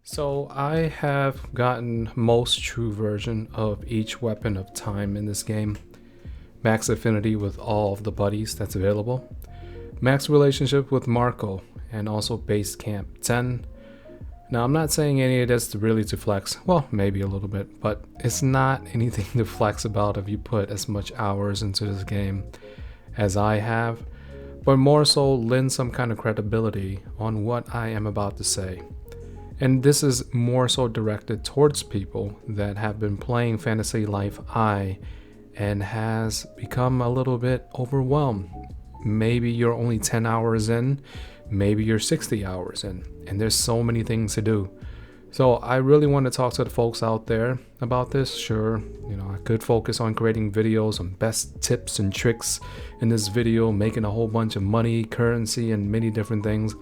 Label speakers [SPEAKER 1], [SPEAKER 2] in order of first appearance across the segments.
[SPEAKER 1] So I have gotten most true version of each weapon of time in this game. Max affinity with all of the buddies that's available. Max relationship with Marco and also base camp 10. Now I'm not saying any of this really to flex, well maybe a little bit, but it's not anything to flex about if you put as much hours into this game as I have, but more so lend some kind of credibility on what I am about to say. And this is more so directed towards people that have been playing Fantasy Life I and has become a little bit overwhelmed. Maybe you're only 10 hours in, maybe you're 60 hours in, and there's so many things to do. So I really want to talk to the folks out there about this. Sure, I could focus on creating videos on best tips and tricks in this video, making a whole bunch of money, currency, and many different things.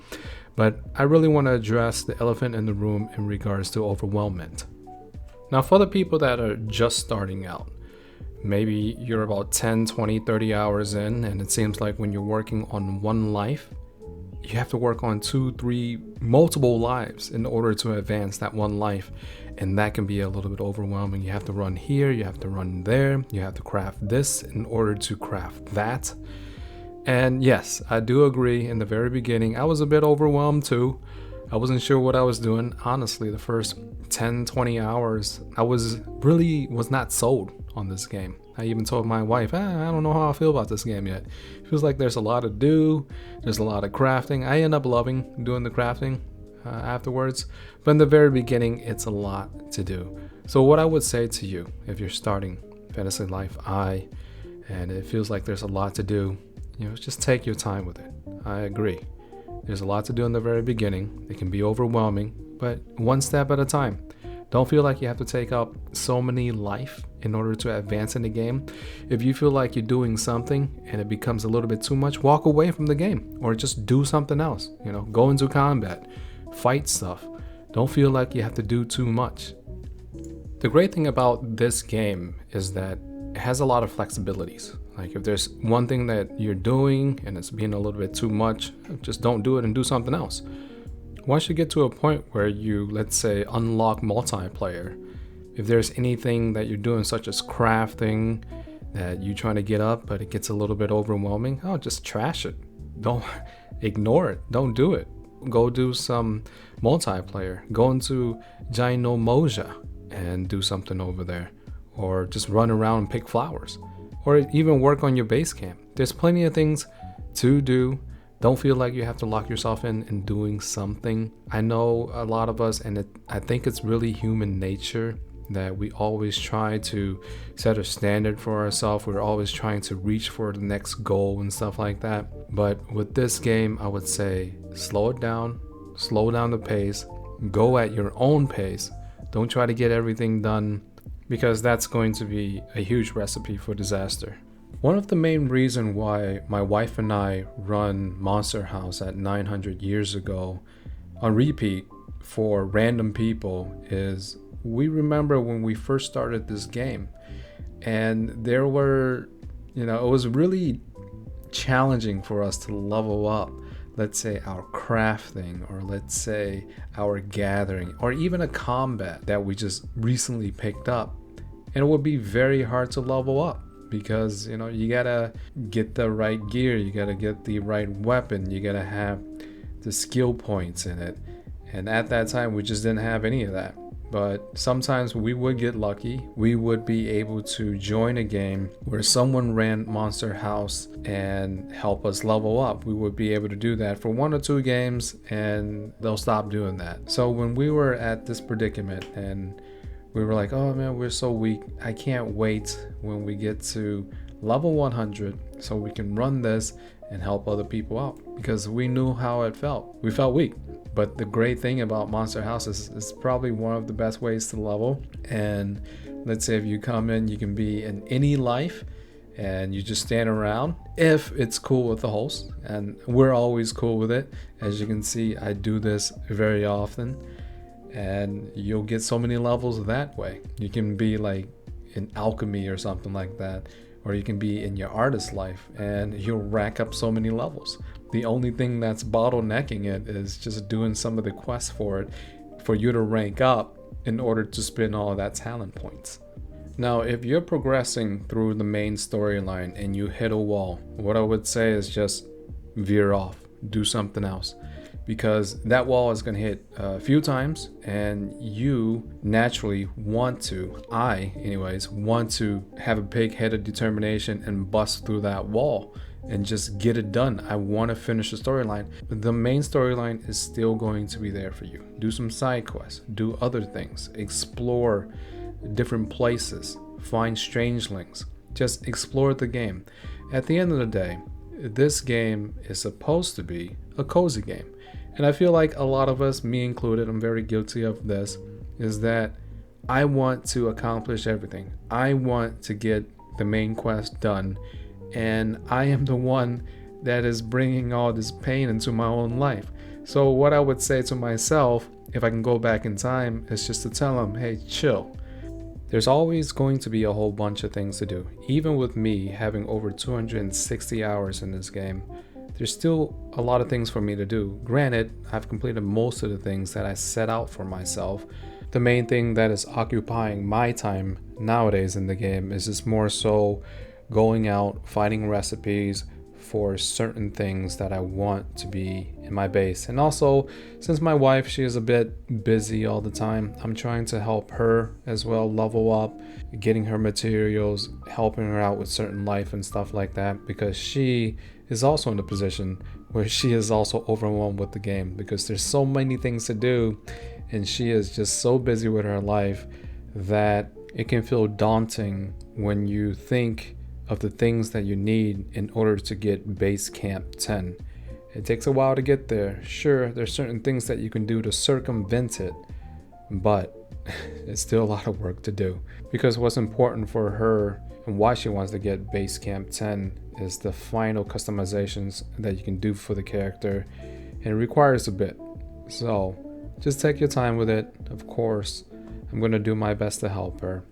[SPEAKER 1] But I really want to address the elephant in the room in regards to overwhelmment. Now, for the people that are just starting out, maybe you're about 10, 20, 30 hours in, and it seems like when you're working on one life, you have to work on 2, 3, multiple lives in order to advance that one life. And that can be a little bit overwhelming. You have to run here, you have to run there, you have to craft this in order to craft that. And yes, I do agree, in the very beginning, I was a bit overwhelmed too. I wasn't sure what I was doing. Honestly, the first 10, 20 hours, I was not sold on this game. I even told my wife, I don't know how I feel about this game yet. It feels like there's a lot to do. There's a lot of crafting. I end up loving doing the crafting afterwards. But in the very beginning, it's a lot to do. So what I would say to you, if you're starting Fantasy Life I, and it feels like there's a lot to do, just take your time with it. I agree. There's a lot to do in the very beginning. It can be overwhelming, but one step at a time. Don't feel like you have to take up so many life in order to advance in the game. If you feel like you're doing something and it becomes a little bit too much, walk away from the game or just do something else. Go into combat, fight stuff. Don't feel like you have to do too much. The great thing about this game is that it has a lot of flexibilities. Like if there's one thing that you're doing and it's being a little bit too much, just don't do it and do something else. Once you get to a point where you, let's say, unlock multiplayer, if there's anything that you're doing such as crafting that you're trying to get up but it gets a little bit overwhelming, just trash it. Don't ignore it. Don't do it. Go do some multiplayer. Go into Gynomosia and do something over there. Or just run around and pick flowers. Or even work on your base camp. There's plenty of things to do. Don't feel like you have to lock yourself in doing something. I know a lot of us, and I think it's really human nature that we always try to set a standard for ourselves. We're always trying to reach for the next goal and stuff like that. But with this game, I would say slow it down, slow down the pace, go at your own pace. Don't try to get everything done, because that's going to be a huge recipe for disaster. One of the main reasons why my wife and I run Monster House at 900 years ago on repeat for random people is we remember when we first started this game, and there were, it was really challenging for us to level up, let's say our crafting, or let's say our gathering, or even a combat that we just recently picked up. And it would be very hard to level up because, you gotta get the right gear, you gotta get the right weapon, you gotta have the skill points in it. And at that time, we just didn't have any of that. But sometimes we would get lucky. We would be able to join a game where someone ran Monster House and help us level up. We would be able to do that for 1 or 2 games and they'll stop doing that. So when we were at this predicament and we were like, oh man, we're so weak, I can't wait when we get to level 100 so we can run this and help other people out, because we knew how it felt. We felt weak. But the great thing about Monster House is it's probably one of the best ways to level. And let's say if you come in, you can be in any life and you just stand around if it's cool with the host. And we're always cool with it. As you can see, I do this very often. And you'll get so many levels that way. You can be like in alchemy or something like that. Or you can be in your artist life and you'll rack up so many levels. The only thing that's bottlenecking it is just doing some of the quests for it for you to rank up in order to spend all of that talent points. Now, if you're progressing through the main storyline and you hit a wall, what I would say is just veer off, do something else, because that wall is going to hit a few times and you naturally want to, I anyways, want to have a big headed determination and bust through that wall and just get it done. I want to finish the storyline. The main storyline is still going to be there for you. Do some side quests, do other things, explore different places, find strangelings, just explore the game. At the end of the day, this game is supposed to be a cozy game. And I feel like a lot of us, me included, I'm very guilty of this, is that I want to accomplish everything. I want to get the main quest done. And I am the one that is bringing all this pain into my own life. So what I would say to myself, if I can go back in time, is just to tell them, hey, chill. There's always going to be a whole bunch of things to do. Even with me having over 260 hours in this game, there's still a lot of things for me to do. Granted, I've completed most of the things that I set out for myself. The main thing that is occupying my time nowadays in the game is just more so going out, finding recipes for certain things that I want to be in my base. And also, since my wife, she is a bit busy all the time, I'm trying to help her as well level up, getting her materials, helping her out with certain life and stuff like that, because she is also in a position where she is also overwhelmed with the game because there's so many things to do and she is just so busy with her life that it can feel daunting when you think of the things that you need in order to get base camp 10. It takes a while to get there. Sure, there's certain things that you can do to circumvent it, but it's still a lot of work to do, because what's important for her and why she wants to get base camp 10 is the final customizations that you can do for the character, and it requires a bit. So just take your time with it. Of course, I'm going to do my best to help her,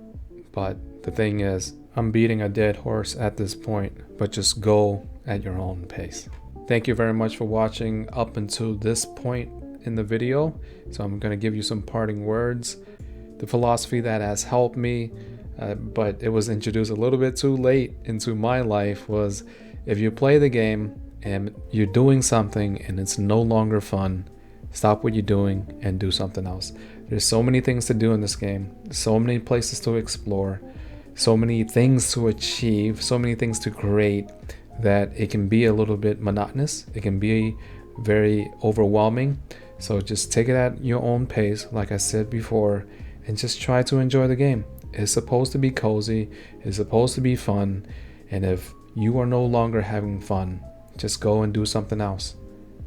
[SPEAKER 1] but the thing is, I'm beating a dead horse at this point, but just go at your own pace. Thank you very much for watching up until this point in the video. So I'm going to give you some parting words. The philosophy that has helped me, but it was introduced a little bit too late into my life, was if you play the game and you're doing something and it's no longer fun, stop what you're doing and do something else. There's so many things to do in this game, so many places to explore, so many things to achieve, so many things to create, that it can be a little bit monotonous. It can be very overwhelming. So just take it at your own pace, like I said before, and just try to enjoy the game. It's supposed to be cozy, it's supposed to be fun, and if you are no longer having fun, just go and do something else,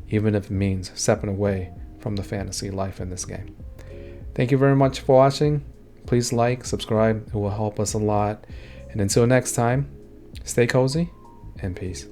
[SPEAKER 1] even if it means stepping away from the fantasy life in this game. Thank you very much for watching. Please like, subscribe, it will help us a lot. And until next time, stay cozy and peace.